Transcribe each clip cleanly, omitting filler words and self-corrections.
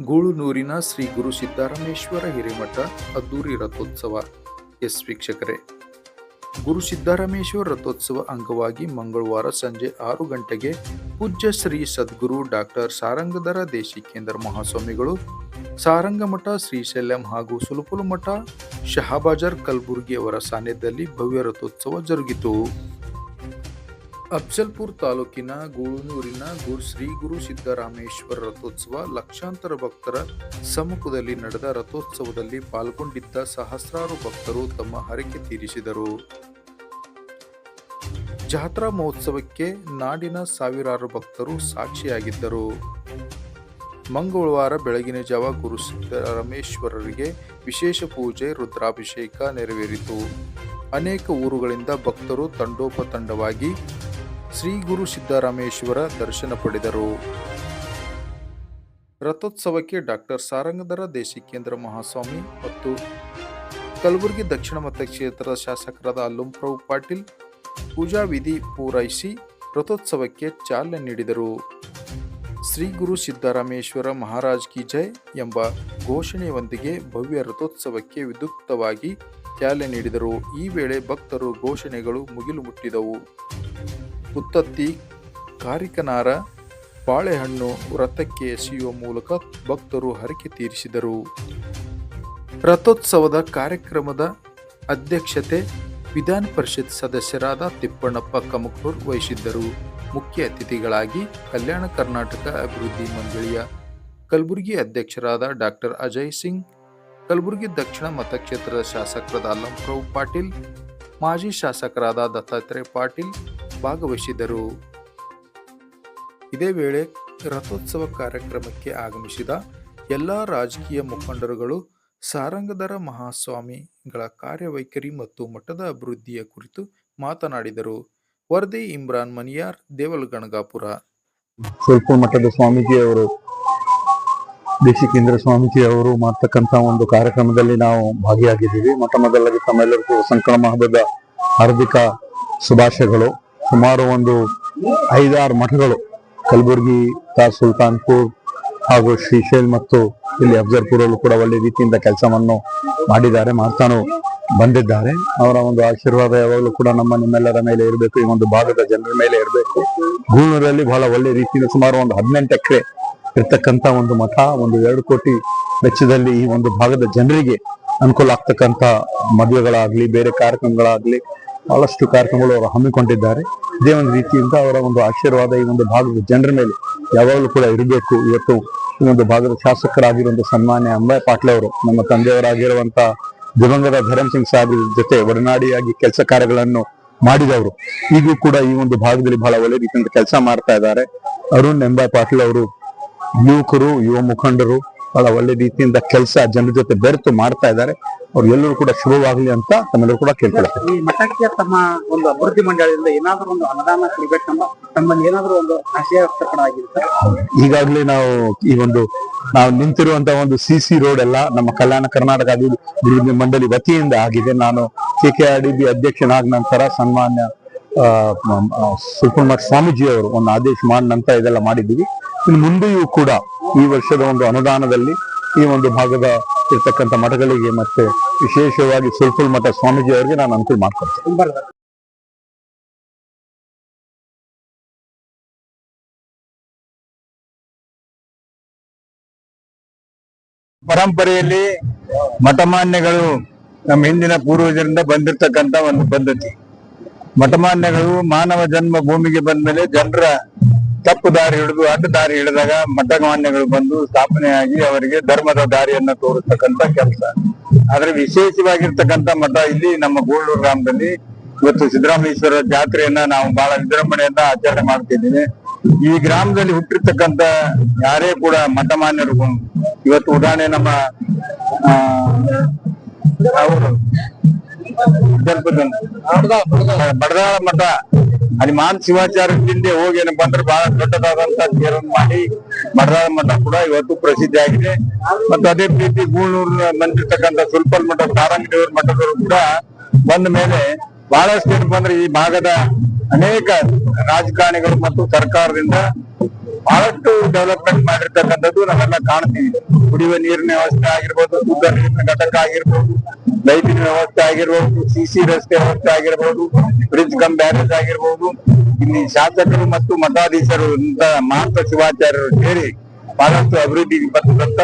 ಗೂಳೂರಿನ ಶ್ರೀ ಗುರು ಸಿದ್ದರಾಮೇಶ್ವರ ಹಿರೇಮಠ ಅದ್ದೂರಿ ರಥೋತ್ಸವ. ವೀಕ್ಷಕರೇ, ಗುರು ಸಿದ್ದರಾಮೇಶ್ವರ ರಥೋತ್ಸವ ಅಂಗವಾಗಿ ಮಂಗಳವಾರ ಸಂಜೆ 6 ಗಂಟೆಗೆ ಪೂಜ್ಯ ಶ್ರೀ ಸದ್ಗುರು ಡಾಕ್ಟರ್ ಸಾರಂಗಧರ ದೇಶಿಕೇಂದ್ರ ಮಹಾಸ್ವಾಮಿಗಳು, ಸಾರಂಗಮಠ ಶ್ರೀಶೈಲಂ ಹಾಗೂ ಸುಲಪುಲಮಠ ಶಹಾಬಾಜಾರ್ ಕಲಬುರ್ಗಿ ಅವರ ಸಾನ್ನಿಧ್ಯದಲ್ಲಿ ಭವ್ಯ ರಥೋತ್ಸವ ಜರುಗಿತು. ಅಫ್ಜಲ್ಪುರ ತಾಲೂಕಿನ ಗೂಳೂರಿನ ಶ್ರೀ ಗುರು ಸಿದ್ದರಾಮೇಶ್ವರ ರಥೋತ್ಸವ ಲಕ್ಷಾಂತರ ಭಕ್ತರ ಸಮ್ಮುಖದಲ್ಲಿ ನಡೆದ ರಥೋತ್ಸವದಲ್ಲಿ ಪಾಲ್ಗೊಂಡಿದ್ದ ಸಹಸ್ರಾರು ಭಕ್ತರು ತಮ್ಮ ಹರಕೆ ತೀರಿಸಿದರು. ಜಾತ್ರಾ ಮಹೋತ್ಸವಕ್ಕೆ ನಾಡಿನ ಸಾವಿರಾರು ಭಕ್ತರು ಸಾಕ್ಷಿಯಾಗಿದ್ದರು. ಮಂಗಳವಾರ ಬೆಳಗಿನ ಜಾವ ಗುರು ಸಿದ್ದರಾಮೇಶ್ವರರಿಗೆ ವಿಶೇಷ ಪೂಜೆ, ರುದ್ರಾಭಿಷೇಕ ನೆರವೇರಿತು. ಅನೇಕ ಊರುಗಳಿಂದ ಭಕ್ತರು ತಂಡೋಪತಂಡವಾಗಿ ಶ್ರೀ ಗುರು ಸಿದ್ದರಾಮೇಶ್ವರ ದರ್ಶನ ಪಡೆದರು. ರಥೋತ್ಸವಕ್ಕೆ ಡಾಕ್ಟರ್ ಸಾರಂಗಧರ ದೇಶಿಕೇಂದ್ರ ಮಹಾಸ್ವಾಮಿ ಮತ್ತು ಕಲಬುರಗಿ ದಕ್ಷಿಣ ಮತಕ್ಷೇತ್ರದ ಶಾಸಕರಾದ ಅಲ್ಲಂಪ್ರಭು ಪಾಟೀಲ್ ಪೂಜಾ ವಿಧಿ ಪೂರೈಸಿ ರಥೋತ್ಸವಕ್ಕೆ ಚಾಲನೆ ನೀಡಿದರು. ಶ್ರೀ ಗುರು ಸಿದ್ದರಾಮೇಶ್ವರ ಮಹಾರಾಜ್ ಕಿ ಜೈ ಎಂಬ ಘೋಷಣೆಯೊಂದಿಗೆ ಭವ್ಯ ರಥೋತ್ಸವಕ್ಕೆ ವಿದ್ಯುಕ್ತವಾಗಿ ಚಾಲನೆ ನೀಡಿದರು. ಈ ವೇಳೆ ಭಕ್ತರು ಘೋಷಣೆಗಳು ಮುಗಿಲು ಮುಟ್ಟಿದವು. ಉತ್ತತ್ತಿ, ಕಾರಿಕನಾರ, ಬಾಳೆಹಣ್ಣು ರಥಕ್ಕೆ ಎಸೆಯುವ ಮೂಲಕ ಭಕ್ತರು ಹರಕೆ ತೀರಿಸಿದರು. ರಥೋತ್ಸವದ ಕಾರ್ಯಕ್ರಮದ ಅಧ್ಯಕ್ಷತೆ ವಿಧಾನ ಪರಿಷತ್ ಸದಸ್ಯರಾದ ತಿಪ್ಪಣ್ಣಪ್ಪ ಕಮಕೂರ್ ವಹಿಸಿದ್ದರು. ಮುಖ್ಯ ಅತಿಥಿಗಳಾಗಿ ಕಲ್ಯಾಣ ಕರ್ನಾಟಕ ಅಭಿವೃದ್ಧಿ ಮಂಡಳಿಯ ಕಲಬುರಗಿ ಅಧ್ಯಕ್ಷರಾದ ಡಾಕ್ಟರ್ ಅಜಯ್ ಸಿಂಗ್, ಕಲಬುರಗಿ ದಕ್ಷಿಣ ಮತಕ್ಷೇತ್ರದ ಶಾಸಕರಾದ ಅಲ್ಲಂಪ್ರಭು ಪಾಟೀಲ್, ಮಾಜಿ ಶಾಸಕರಾದ ದತ್ತಾತ್ರೇಯ ಪಾಟೀಲ್ ಭಾಗವಹಿಸಿದರು. ಇದೇ ವೇಳೆ ರಥೋತ್ಸವ ಕಾರ್ಯಕ್ರಮಕ್ಕೆ ಆಗಮಿಸಿದ ಎಲ್ಲ ರಾಜಕೀಯ ಮುಖಂಡರುಗಳು ಸಾರಂಗಧರ ಮಹಾಸ್ವಾಮಿಗಳ ಕಾರ್ಯವೈಖರಿ ಮತ್ತು ಮಠದ ಅಭಿವೃದ್ಧಿಯ ಕುರಿತು ಮಾತನಾಡಿದರು. ವರದಿ ಇಮ್ರಾನ್ ಮನಿಯಾರ್, ದೇವಲಗಣಗಾಪುರ. ಸ್ವಲ್ಪ ಮಠದ ಸ್ವಾಮೀಜಿಯವರು, ದೇಶಿಕೇಂದ್ರ ಸ್ವಾಮೀಜಿಯವರು ಮಾಡ್ತಕ್ಕಂಥ ಒಂದು ಕಾರ್ಯಕ್ರಮದಲ್ಲಿ ನಾವು ಭಾಗಿಯಾಗಿದ್ದೀವಿ. ಮೊಟ್ಟ ಮೊದಲಾಗಿ ತಮ್ಮೆಲ್ಲರಿಗೂ ಸಂಕ್ರಮ ಹಬ್ಬದ ಹಾರ್ದಿಕ ಶುಭಾಶಯಗಳು. ಸುಮಾರು ಒಂದು 5-6 ಮಠಗಳು ಕಲಬುರಗಿ, ಸುಲ್ತಾನ್ಪುರ್ ಹಾಗೂ ಶ್ರೀಶೈಲ್ ಮತ್ತು ಇಲ್ಲಿ ಅಫ್ಜಲ್ಪುರಲ್ಲೂ ಕೂಡ ಒಳ್ಳೆ ರೀತಿಯಿಂದ ಕೆಲಸವನ್ನು ಮಾಡಿದ್ದಾರೆ, ಮಾಡ್ತಾನು ಬಂದಿದ್ದಾರೆ. ಅವರ ಒಂದು ಆಶೀರ್ವಾದ ಯಾವಾಗಲೂ ಕೂಡ ನಿಮ್ಮೆಲ್ಲರ ಮೇಲೆ ಇರಬೇಕು, ಈ ಒಂದು ಭಾಗದ ಜನರ ಮೇಲೆ ಇರಬೇಕು. ಗೂಳೂರಲ್ಲಿ ಬಹಳ ಒಳ್ಳೆ ರೀತಿಯಿಂದ ಸುಮಾರು ಒಂದು 18 ಎಕರೆ ಇರ್ತಕ್ಕಂಥ ಒಂದು ಮಠ, ಒಂದು 2 ಕೋಟಿ ವೆಚ್ಚದಲ್ಲಿ ಈ ಒಂದು ಭಾಗದ ಜನರಿಗೆ ಅನುಕೂಲ ಆಗ್ತಕ್ಕಂಥ ಮದುವೆಗಳಾಗ್ಲಿ, ಬೇರೆ ಕಾರ್ಯಕ್ರಮಗಳಾಗ್ಲಿ ಬಹಳಷ್ಟು ಕಾರ್ಯಕ್ರಮಗಳು ಅವರು ಹಮ್ಮಿಕೊಂಡಿದ್ದಾರೆ. ಇದೇ ಒಂದು ರೀತಿಯಿಂದ ಅವರ ಒಂದು ಆಶೀರ್ವಾದ ಈ ಒಂದು ಭಾಗದ ಜನರ ಮೇಲೆ ಯಾವಾಗಲೂ ಕೂಡ ಇರಬೇಕು. ಇವತ್ತು ಈ ಒಂದು ಭಾಗದ ಶಾಸಕರಾಗಿರುವಂತಹ ಸನ್ಮಾನ್ಯ ಅಂಬಾಯ್ ಪಾಟೀಲ್ ಅವರು, ನಮ್ಮ ತಂದೆಯವರಾಗಿರುವಂತಹ ದಿವಂಗತ ಧರಮ್ ಸಿಂಗ್ ಸಾಹೇಬ್ ಜೊತೆ ಒಡನಾಡಿಯಾಗಿ ಕೆಲಸ ಕಾರ್ಯಗಳನ್ನು ಮಾಡಿದವರು. ಈಗೂ ಕೂಡ ಈ ಒಂದು ಭಾಗದಲ್ಲಿ ಬಹಳ ಒಳ್ಳೆ ರೀತಿಯಿಂದ ಕೆಲಸ ಮಾಡ್ತಾ ಇದ್ದಾರೆ. ಅರುಣ್ ಅಂಬಾಯ್ ಪಾಟೀಲ್ ಅವರು ಯುವಕರು, ಯುವ ಮುಖಂಡರು, ಬಹಳ ಒಳ್ಳೆ ರೀತಿಯಿಂದ ಕೆಲಸ ಜನರ ಜೊತೆ ಬೆರೆತು ಮಾಡ್ತಾ ಇದ್ದಾರೆ. ಅವ್ರು ಎಲ್ಲರೂ ಕೂಡ ಶುಭವಾಗಲಿ ಅಂತ ತಮ್ಮೆಲ್ಲರೂ ಕೂಡ ಕೇಳ್ಕೊಳ್ತಾರೆ. ಈ ಮಠಕ್ಕೆ ತಮ್ಮ ಒಂದು ಅಭಿವೃದ್ಧಿ ಮಂಡಳಿಯಿಂದ ಏನಾದರೂ ಒಂದು ಅನುದಾನ ಸಿಗಬೇಕಂಬ ತಮ್ಮಲ್ಲಿ ಏನಾದರೂ ಒಂದು ಆಶಯ ವ್ಯಕ್ತಪಡಾಗಿರುತ್ತೆ? ಈಗಾಗಲೇ ನಾವು ನಿಂತಿರುವಂತಹ ಒಂದು CC ರೋಡ್ ಎಲ್ಲ ನಮ್ಮ ಕಲ್ಯಾಣ ಕರ್ನಾಟಕ ಅಭಿವೃದ್ಧಿ ಮಂಡಳಿ ವತಿಯಿಂದ ಆಗಿದೆ. ನಾನು KKRDB ಅಧ್ಯಕ್ಷನಾದ ನಂತರ ಸನ್ಮಾನ್ಯ ಸುಲ್ಪುಲ್ಮಠ ಸ್ವಾಮೀಜಿ ಅವರು ಒಂದು ಆದೇಶ ಮಾಡಿದ ನಂತರ ಇದೆಲ್ಲ ಮಾಡಿದ್ದೀವಿ. ಇನ್ನು ಮುಂದೆಯೂ ಕೂಡ ಈ ವರ್ಷದ ಒಂದು ಅನುದಾನದಲ್ಲಿ ಈ ಒಂದು ಭಾಗದ ಇರ್ತಕ್ಕಂಥ ಮಠಗಳಿಗೆ ಮತ್ತೆ ವಿಶೇಷವಾಗಿ ಸುಲ್ಪುಲ್ಮಠ ಸ್ವಾಮೀಜಿ ಅವರಿಗೆ ನಾನು ಅನುಕೂಲ ಮಾಡ್ಕೊಡ್ತೇನೆ. ಪರಂಪರೆಯಲ್ಲಿ ಮಠಮಾನ್ಯಗಳು ನಮ್ಮ ಹಿಂದಿನ ಪೂರ್ವಜರಿಂದ ಬಂದಿರತಕ್ಕಂತ ಒಂದು ಪದ್ಧತಿ. ಮಠಮಾನ್ಯಗಳು ಮಾನವ ಜನ್ಮ ಭೂಮಿಗೆ ಬಂದ್ಮೇಲೆ ಜನರ ತಪ್ಪು ದಾರಿ ಹಿಡಿದು ಅಡ್ಡ ದಾರಿ ಹಿಡಿದಾಗ ಮಠಮಾನ್ಯಗಳು ಬಂದು ಸ್ಥಾಪನೆಯಾಗಿ ಅವರಿಗೆ ಧರ್ಮದ ದಾರಿಯನ್ನ ತೋರಿಸ್ತಕ್ಕಂತ ಕೆಲಸ. ಆದ್ರೆ ವಿಶೇಷವಾಗಿರ್ತಕ್ಕಂಥ ಮಠ ಇಲ್ಲಿ ನಮ್ಮ ಗೂಳೂರು ಗ್ರಾಮದಲ್ಲಿ ಇವತ್ತು ಸಿದ್ದರಾಮೇಶ್ವರ ಜಾತ್ರೆಯನ್ನ ನಾವು ಬಹಳ ವಿಜೃಂಭಣೆಯಿಂದ ಆಚರಣೆ ಮಾಡ್ತಿದ್ದೀವಿ. ಈ ಗ್ರಾಮದಲ್ಲಿ ಹುಟ್ಟಿರ್ತಕ್ಕಂಥ ಯಾರೇ ಕೂಡ ಮಠಮಾನ್ಯರು ಇವತ್ತು ಉದಾಹರಣೆ ನಮ್ಮ ಅವರು ಬಡದಾಳ ಮಠ ಅಲ್ಲಿ ಮಾನ್ ಶಿವಾಚಾರ್ಯದಿಂದ ಹೋಗಿ ಏನಪ್ಪ ಅಂದ್ರೆ ಬಹಳ ದೊಡ್ಡದಾದಂತ ತೇರನ್ನು ಮಾಡಿ ಬಡದಾಳ ಮಠ ಕೂಡ ಇವತ್ತು ಪ್ರಸಿದ್ಧಿ ಆಗಿದೆ. ಮತ್ತು ಅದೇ ರೀತಿ ಗೂಳೂರು ಬಂದಿರ್ತಕ್ಕಂಥ ಸುಲ್ಪಲ್ ಮಠ, ಸಾರಂಗದೇವ್ರ ಮಠದವರು ಕೂಡ ಬಂದ ಮೇಲೆ ಬಹಳಷ್ಟು ಏನಪ್ಪ ಅಂದ್ರೆ ಈ ಭಾಗದ ಅನೇಕ ರಾಜಕಾರಣಿಗಳು ಮತ್ತು ಸರ್ಕಾರದಿಂದ ಬಹಳಷ್ಟು ಡೆವಲಪ್ಮೆಂಟ್ ಮಾಡಿರ್ತಕ್ಕಂಥದ್ದು ನಾವೆಲ್ಲ ಕಾಣ್ತೀವಿ. ಕುಡಿಯುವ ನೀರಿನ ವ್ಯವಸ್ಥೆ ಆಗಿರ್ಬೋದು, ಶುದ್ಧ ನೀರಿನ ಘಟಕ ಆಗಿರ್ಬೋದು, ಲೈಟಿನ ವ್ಯವಸ್ಥೆ ಆಗಿರ್ಬೋದು, ಸಿಸಿ ರಸ್ತೆ ವ್ಯವಸ್ಥೆ ಆಗಿರ್ಬೋದು, ಬ್ರಿಡ್ಜ್ ಕಮ್ ಬ್ಯಾರೇಜ್ ಆಗಿರ್ಬೋದು. ಇಲ್ಲಿ ಶಾಸಕರು ಮತ್ತು ಮಠಾಧೀಶರು ಮಹಾಂತ ಶಿವಾಚಾರ್ಯರು ಸೇರಿ ಬಹಳಷ್ಟು ಅಭಿವೃದ್ಧಿ ಪಡಿಸಿದಂತ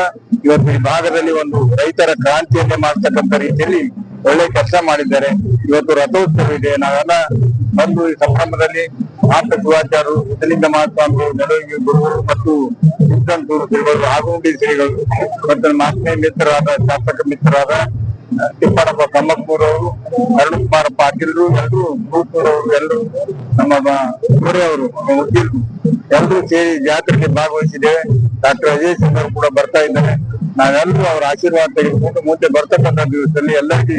ಇವತ್ತು ಈ ಭಾಗದಲ್ಲಿ ಒಂದು ರೈತರ ಕ್ರಾಂತಿಯನ್ನೇ ಮಾಡ್ತಕ್ಕಂಥ ರೀತಿಯಲ್ಲಿ ಒಳ್ಳೆ ಕೆಲಸ ಮಾಡಿದ್ದಾರೆ. ಇವತ್ತು ರಥೋತ್ಸವ ಇದೆ. ನಾವೆಲ್ಲ ಬಂದು ಈ ಸಂಭ್ರಮದಲ್ಲಿ ಮಹಾಂತ ಶಿವಾಚಾರ್ಯರು, ಸಿದ್ಧಲಿಂಗ ಮಹಾಸ್ವಾಮಿ, ನೆಲವಿಗೆ ಗುರುಗಳು ಮತ್ತು ಸಿದ್ಧಂತೂರು ಶ್ರೀಗಳು, ಆಗುಂಡಿ ಶ್ರೀಗಳು ಮತ್ತು ಮಾತ್ಮೀಯ ಮಿತ್ರರಾದ ಶಾಸಕ ಮಿತ್ರರಾದ ತಿಪ್ಪಣ್ಣಪ್ಪ ಕಮ್ಮಕ್ಕೂರ್ ಅವರು, ಅರುಣಕುಮಾರ ಪಾಟೀಲ್ರು, ಎಲ್ಲರೂ ಭೂಪೂರವರು, ಎಲ್ಲರೂ ನಮ್ಮ ಅವರು ವಕೀಲರು ಎಲ್ಲರೂ ಸೇರಿ ಜಾತ್ರೆಗೆ ಭಾಗವಹಿಸಿದ್ದೇವೆ. ಡಾಕ್ಟರ್ ಅಜಯ್ ಸಿಂಗ್ ಅವರು ಕೂಡ ಬರ್ತಾ ಇದ್ದಾರೆ. ನಾವೆಲ್ಲರೂ ಅವರ ಆಶೀರ್ವಾದ ತೆಗೆದುಕೊಂಡು ಮುಂದೆ ಬರ್ತಕ್ಕಂಥ ದಿವಸದಲ್ಲಿ ಎಲ್ಲರಿಗೂ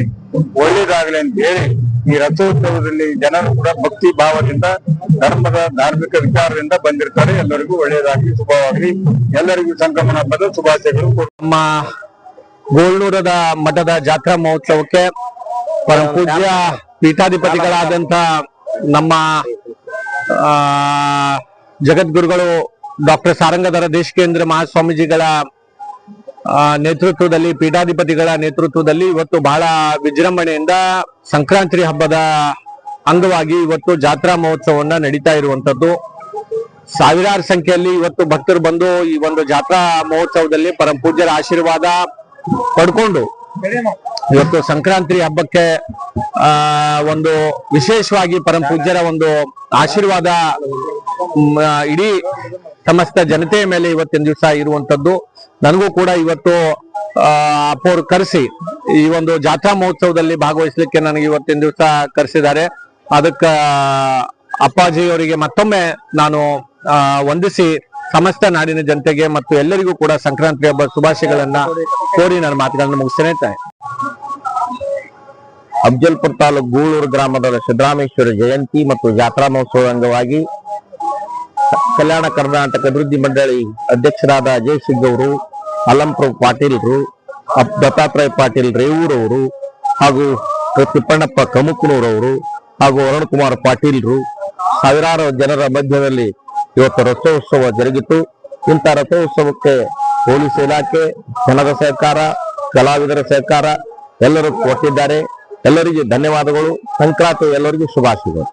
ಒಳ್ಳೇದಾಗಲಿ ಅಂತ ಹೇಳಿ ಈ ರಥೋತ್ಸವದಲ್ಲಿ ಜನರು ಕೂಡ ಭಕ್ತಿ ಭಾವದಿಂದ ಧರ್ಮದ ಧಾರ್ಮಿಕ ವಿಚಾರದಿಂದ ಬಂದಿರ್ತಾರೆ. ಎಲ್ಲರಿಗೂ ಒಳ್ಳೇದಾಗ್ಲಿ, ಶುಭವಾಗ್ಲಿ. ಎಲ್ಲರಿಗೂ ಸಂಕ್ರಮಣ ಹಬ್ಬದ ಶುಭಾಶಯಗಳು. ನಮ್ಮ ಗೋಳ್ನೂರದ ಮಠದ ಜಾತ್ರಾ ಮಹೋತ್ಸವಕ್ಕೆ ಪರಮ ಪೂಜ್ಯ ಪೀಠಾಧಿಪತಿಗಳಾದಂತ ನಮ್ಮ ಜಗದ್ಗುರುಗಳು ಡಾಕ್ಟರ್ ಸಾರಂಗಧರ ದೇಶಿಕೇಂದ್ರ ಮಹಾಸ್ವಾಮೀಜಿಗಳ ನೇತೃತ್ವದಲ್ಲಿ, ಪೀಠಾಧಿಪತಿಗಳ ನೇತೃತ್ವದಲ್ಲಿ ಇವತ್ತು ಬಹಳ ವಿಜೃಂಭಣೆಯಿಂದ ಸಂಕ್ರಾಂತಿ ಹಬ್ಬದ ಅಂಗವಾಗಿ ಇವತ್ತು ಜಾತ್ರಾ ಮಹೋತ್ಸವವನ್ನ ನಡೀತಾ ಇರುವಂತದ್ದು. ಸಾವಿರಾರು ಸಂಖ್ಯೆಯಲ್ಲಿ ಇವತ್ತು ಭಕ್ತರು ಬಂದು ಈ ಒಂದು ಜಾತ್ರಾ ಮಹೋತ್ಸವದಲ್ಲಿ ಪರಮ ಪೂಜ್ಯರ ಆಶೀರ್ವಾದ ಪಡ್ಕೊಂಡು ಇವತ್ತು ಸಂಕ್ರಾಂತಿ ಹಬ್ಬಕ್ಕೆ ಒಂದು ವಿಶೇಷವಾಗಿ ಪರಮ ಪೂಜ್ಯರ ಒಂದು ಆಶೀರ್ವಾದ ಇಡೀ ಸಮಸ್ತ ಜನತೆಯ ಮೇಲೆ ಇವತ್ತಿನ ದಿವಸ ಇರುವಂತದ್ದು. ನನಗೂ ಕೂಡ ಇವತ್ತು ಅಪ್ಪವ್ರು ಕರೆಸಿ ಈ ಒಂದು ಜಾತ್ರಾ ಮಹೋತ್ಸವದಲ್ಲಿ ಭಾಗವಹಿಸ್ಲಿಕ್ಕೆ ನನಗೆ ಇವತ್ತಿನ ದಿವಸ ಕರೆಸಿದ್ದಾರೆ. ಅದಕ್ಕ ಅಪ್ಪಾಜಿಯವರಿಗೆ ಮತ್ತೊಮ್ಮೆ ನಾನು ವಂದಿಸಿ ಸಮಸ್ತ ನಾಡಿನ ಜನತೆಗೆ ಮತ್ತು ಎಲ್ಲರಿಗೂ ಕೂಡ ಸಂಕ್ರಾಂತಿ ಹಬ್ಬ ಶುಭಾಶಯಗಳನ್ನ ಕೋರಿ ನನ್ನ ಮಾತುಗಳನ್ನು ಮುಗಿಸ್ತೇನೆ. ಅಫಜಲ್ಪುರ ತಾಲೂಕು ಗೂಳೂರು ಗ್ರಾಮದ ಸಿದ್ದರಾಮೇಶ್ವರ ಜಯಂತಿ ಮತ್ತು ಜಾತ್ರಾ ಮಹೋತ್ಸವದ ಅಂಗವಾಗಿ ಕಲ್ಯಾಣ ಕರ್ನಾಟಕ ಅಭಿವೃದ್ಧಿ ಮಂಡಳಿ ಅಧ್ಯಕ್ಷರಾದ ಅಜಯ್ ಸಿಂಗ್ ಅವರು, ಅಲ್ಲಂಪ್ರ ಪಾಟೀಲ್ರು, ದತ್ತಾತ್ರೇಯ ಪಾಟೀಲ್ ರೇವೂರವರು ಹಾಗೂ ತಿಪ್ಪಣ್ಣಪ್ಪ ಕಮುಕ್ನೂರವರು ಹಾಗೂ ಅರುಣಕುಮಾರ್ ಪಾಟೀಲ್ರು ಸಾವಿರಾರು ಜನರ ಮಧ್ಯದಲ್ಲಿ ಇವತ್ತು ರಥೋತ್ಸವ ಜರುಗಿತು. ಇಂಥ ರಥೋತ್ಸವಕ್ಕೆ ಪೊಲೀಸ್ ಇಲಾಖೆ, ಜನರ ಸಹಕಾರ, ಕಲಾವಿದರ ಸಹಕಾರ ಎಲ್ಲರೂ ಕೊಟ್ಟಿದ್ದಾರೆ. ಎಲ್ಲರಿಗೂ ಧನ್ಯವಾದಗಳು. ಸಂಕ್ರಾಂತಿ ಎಲ್ಲರಿಗೂ ಶುಭಾಶಯಗಳು.